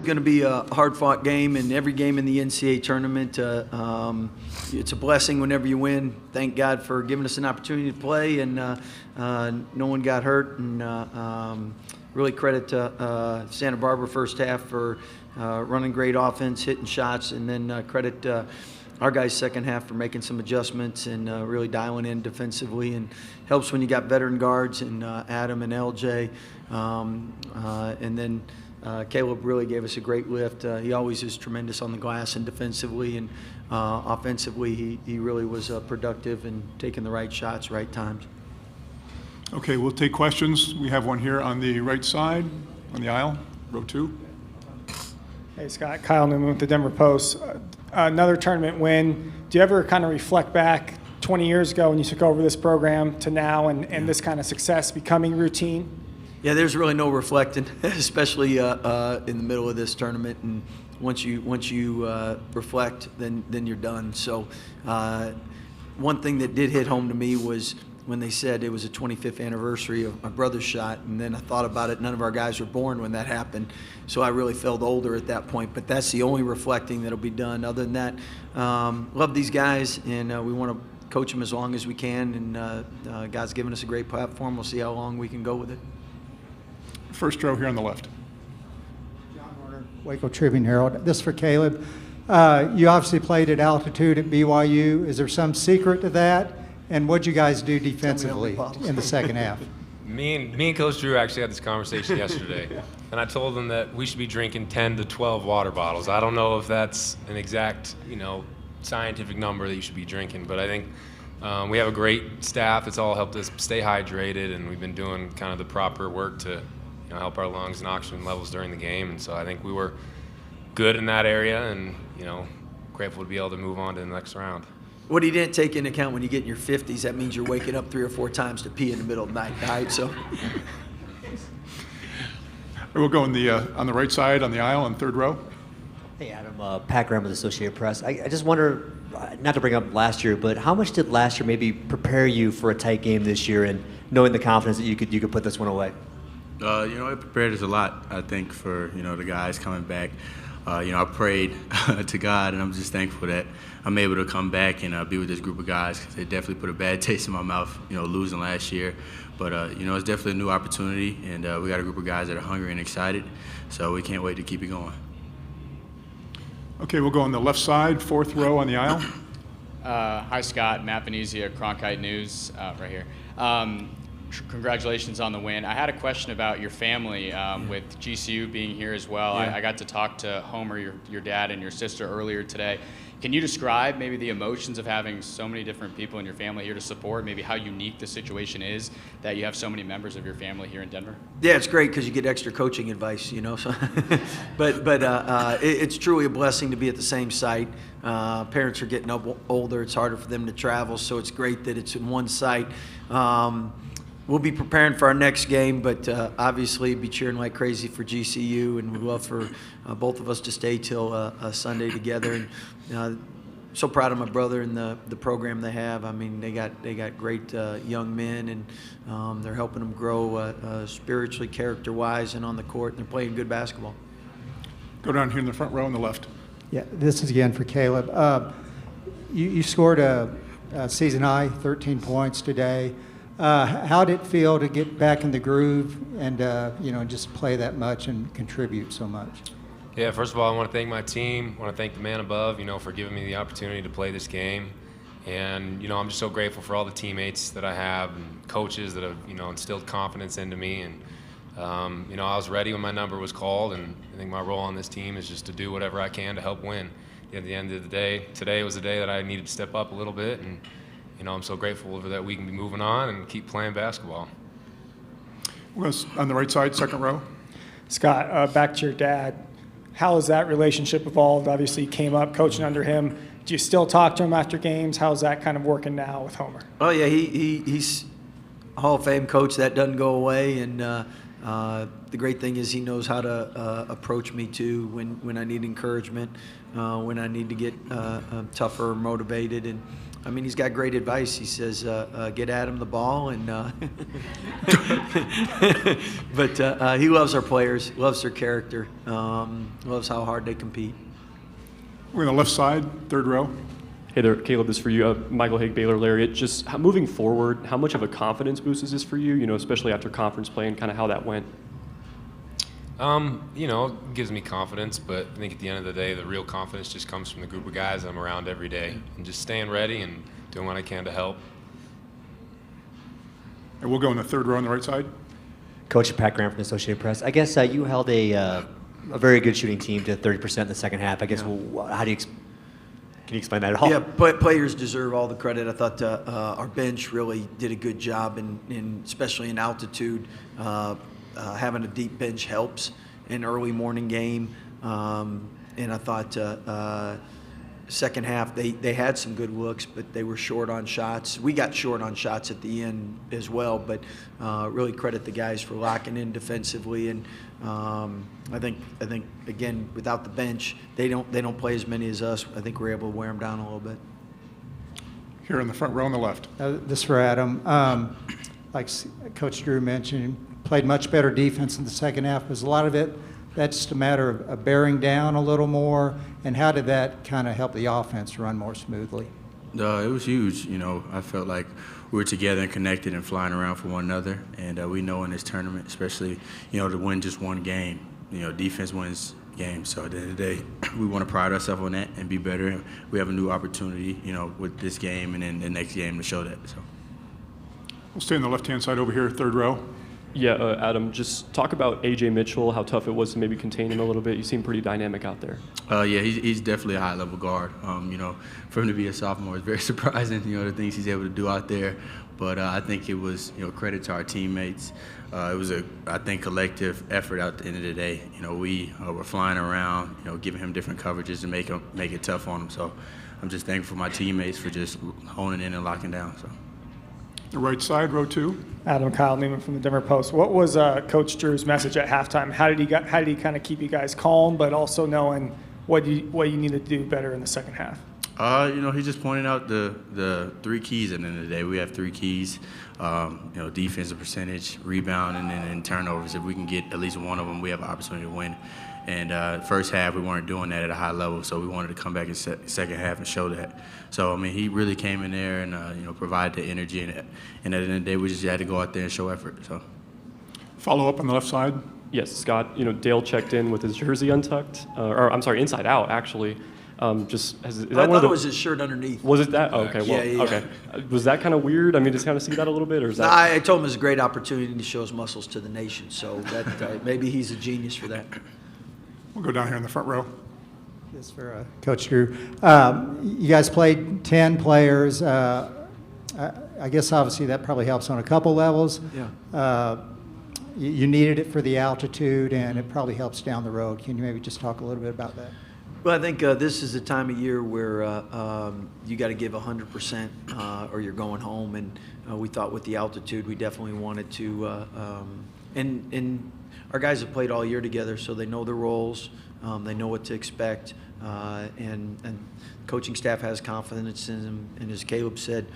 going to be a hard-fought game, and every game in the NCAA tournament, it's a blessing whenever you win. Thank God for giving us an opportunity to play, and no one got hurt. And really credit to Santa Barbara first half for running great offense, hitting shots, and then credit our guys second half for making some adjustments and really dialing in defensively. And helps when you got veteran guards and Adam and LJ, and then Caleb really gave us a great lift. He always is tremendous on the glass and defensively, and offensively he really was productive and taking the right shots, right times. Okay, we'll take questions. We have one here on the right side, on the aisle, row 2. Hey, Scott. Kyle Newman with the Denver Post. Another tournament win. Do you ever kind of reflect back 20 years ago when you took over this program to now and this kind of success becoming routine? Yeah, there's really no reflecting, especially in the middle of this tournament. And once you reflect, then you're done. So one thing that did hit home to me was when they said it was a 25th anniversary of my brother's shot, and then I thought about it. None of our guys were born when that happened, so I really felt older at that point. But that's the only reflecting that'll be done. Other than that, love these guys, and we want to coach them as long as we can. And God's given us a great platform. We'll see how long we can go with it. First row here on the left. John Warner, Waco Tribune-Herald. This is for Caleb. You obviously played at altitude at BYU. Is there some secret to that? And what'd you guys do defensively in the second half? Me and Coach Drew actually had this conversation yesterday, and I told him that we should be drinking 10 to 12 water bottles. I don't know if that's an exact, scientific number that you should be drinking, but I think we have a great staff that's all helped us stay hydrated, and we've been doing kind of the proper work to help our lungs and oxygen levels during the game. And so I think we were good in that area, and grateful to be able to move on to the next round. What he didn't take into account when you get in your 50s, that means you're waking up 3 or 4 times to pee in the middle of the night, right? So. We'll go on the right side on the aisle on third row. Hey, Adam. Pat Graham with Associated Press. I just wonder, not to bring up last year, but how much did last year maybe prepare you for a tight game this year, and knowing the confidence that you could put this one away? It prepared us a lot, I think, for, the guys coming back. I prayed to God, and I'm just thankful that I'm able to come back and be with this group of guys, because they definitely put a bad taste in my mouth, losing last year. But, it's definitely a new opportunity, and we got a group of guys that are hungry and excited, so we can't wait to keep it going. Okay, we'll go on the left side, fourth row on the aisle. Hi, Scott. Matt Venezia, Cronkite News, right here. Congratulations on the win. I had a question about your family, with GCU being here as well. Yeah. I got to talk to Homer, your dad, and your sister earlier today. Can you describe maybe the emotions of having so many different people in your family here to support, maybe how unique the situation is that you have so many members of your family here in Denver? Yeah, it's great because you get extra coaching advice, So, but it's truly a blessing to be at the same site. Parents are getting older; it's harder for them to travel, so it's great that it's in one site. We'll be preparing for our next game, but obviously be cheering like crazy for GCU, and we'd love for both of us to stay till Sunday together. And so proud of my brother and the program they have. I mean, they got great young men, and they're helping them grow spiritually, character-wise, and on the court. And they're playing good basketball. Go down here in the front row on the left. Yeah, this is again for Caleb. You scored a season high, 13 points today. How did it feel to get back in the groove and just play that much and contribute so much? Yeah, first of all, I want to thank my team. I want to thank the man above, for giving me the opportunity to play this game. And, I'm just so grateful for all the teammates that I have and coaches that have, instilled confidence into me. And, I was ready when my number was called, and I think my role on this team is just to do whatever I can to help win. At the end of the day, today was the day that I needed to step up a little bit, and I'm so grateful that we can be moving on and keep playing basketball. We'll go on the right side, second row. Scott, back to your dad. How has that relationship evolved? Obviously, you came up coaching under him. Do you still talk to him after games? How's that kind of working now with Homer? Oh, yeah, he's a Hall of Fame coach. That doesn't go away. And the great thing is he knows how to approach me, too, when I need encouragement, when I need to get tougher or motivated. And I mean, he's got great advice. He says, get Adam the ball, and but he loves our players, loves their character, loves how hard they compete. We're on the left side, third row. Hey there, Caleb, this is for you. Michael Haig, Baylor Lariat. Just moving forward, how much of a confidence boost is this for you, especially after conference play and kind of how that went? It gives me confidence, but I think at the end of the day, the real confidence just comes from the group of guys I'm around every day and just staying ready and doing what I can to help. And we'll go in the third row on the right side. Coach Pat Graham from the Associated Press. I guess you held a very good shooting team to 30% in the second half. I guess, how do you can you explain that at all? Yeah, players deserve all the credit. I thought our bench really did a good job, especially in altitude. Having a deep bench helps in early morning game. And I thought second half they had some good looks, but they were short on shots. We got short on shots at the end as well, but really credit the guys for locking in defensively. And I think again, without the bench, they don't play as many as us. I think we're able to wear them down a little bit. Here in the front row on the left. This is for Adam. Like Coach Drew mentioned, played much better defense in the second half. Was a lot of it that's just a matter of bearing down a little more, and how did that kind of help the offense run more smoothly? It was huge. I felt like we were together and connected and flying around for one another. And we know in this tournament, especially, to win just one game, defense wins games. So at the end of the day, we want to pride ourselves on that and be better. We have a new opportunity, with this game and then the next game to show that. So We'll stay on the left-hand side over here, third row. Yeah, Adam, just talk about A.J. Mitchell, how tough it was to maybe contain him a little bit. You seem pretty dynamic out there. Yeah, he's definitely a high-level guard. For him to be a sophomore is very surprising, the things he's able to do out there. But I think it was, credit to our teammates. It was I think, collective effort at the end of the day. We were flying around, giving him different coverages to make it tough on him. So I'm just thankful for my teammates for just honing in and locking down. So. The right side, row two. Adam, Kyle Newman from the Denver Post. What was Coach Drew's message at halftime? How did he kind of keep you guys calm, but also knowing what you need to do better in the second half? He just pointed out the three keys at the end of the day. We have three keys, defensive percentage, rebound, and then turnovers. If we can get at least one of them, we have an opportunity to win. And first half, we weren't doing that at a high level, so we wanted to come back in second half and show that. So, he really came in there and, provided the energy. And at the end of the day, we just had to go out there and show effort. So, Follow up on the left side. Yes, Scott, Dale checked in with his jersey untucked, or I'm sorry, inside out, actually. Is that I one thought of the, it was his shirt underneath. Was it that? Oh, okay, well, Yeah. okay. Was that kind of weird? Just kind of see that a little bit, or is that? I told him it's a great opportunity to show his muscles to the nation, so that maybe he's a genius for that. We'll go down here in the front row. This is for Coach Drew. You guys played 10 players. I guess obviously that probably helps on a couple levels. Yeah. You needed it for the altitude, and it probably helps down the road. Can you maybe just talk a little bit about that? Well, I think this is the time of year where you got to give 100% or you're going home. And we thought with the altitude, we definitely wanted to. And our guys have played all year together, so they know their roles. They know what to expect. And coaching staff has confidence in them. And as Caleb said,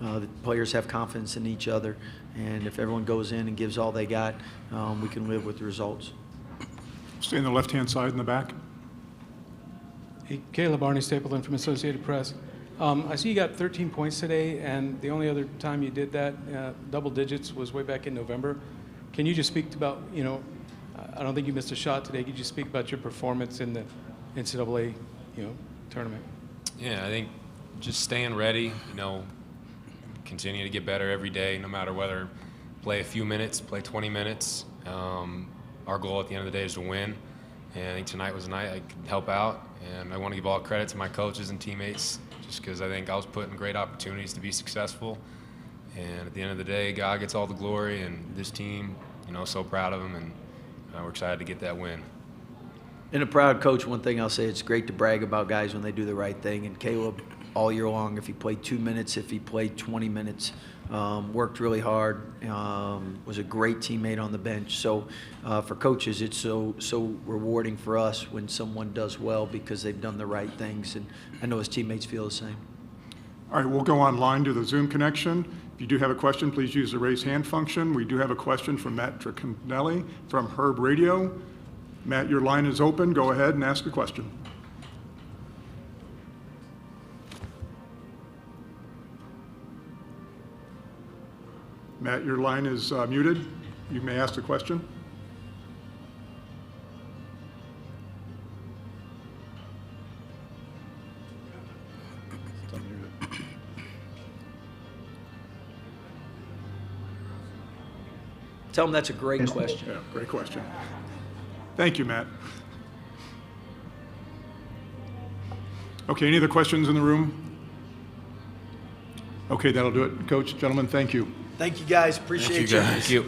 the players have confidence in each other. And if everyone goes in and gives all they got, we can live with the results. Stay on the left-hand side in the back. Hey, Caleb, Arnie Stapleton from Associated Press. I see you got 13 points today, and the only other time you did that, double digits, was way back in November. Can you just speak about, I don't think you missed a shot today. Could you speak about your performance in the NCAA, tournament? Yeah, I think just staying ready, continue to get better every day, no matter whether play a few minutes, play 20 minutes. Our goal at the end of the day is to win. And I think tonight was a night I could help out. And I want to give all credit to my coaches and teammates just because I think I was put in great opportunities to be successful. And at the end of the day, God gets all the glory, and this team, so proud of them, and we're excited to get that win. And a proud coach, one thing I'll say, it's great to brag about guys when they do the right thing. And Caleb, all year long, if he played 2 minutes, if he played 20 minutes, worked really hard, was a great teammate on the bench. So for coaches, it's so rewarding for us when someone does well because they've done the right things. And I know his teammates feel the same. All right, we'll go online to the Zoom connection. If you do have a question, please use the raise hand function. We do have a question from Matt Tricanelli from Herb Radio. Matt, your line is open. Go ahead and ask a question. Matt, your line is muted. You may ask the question. Tell them that's a great question. Yeah, great question. Thank you, Matt. Okay, any other questions in the room? Okay, that'll do it. Coach, gentlemen, thank you. Thank you, guys. Appreciate you. guys. Thank you.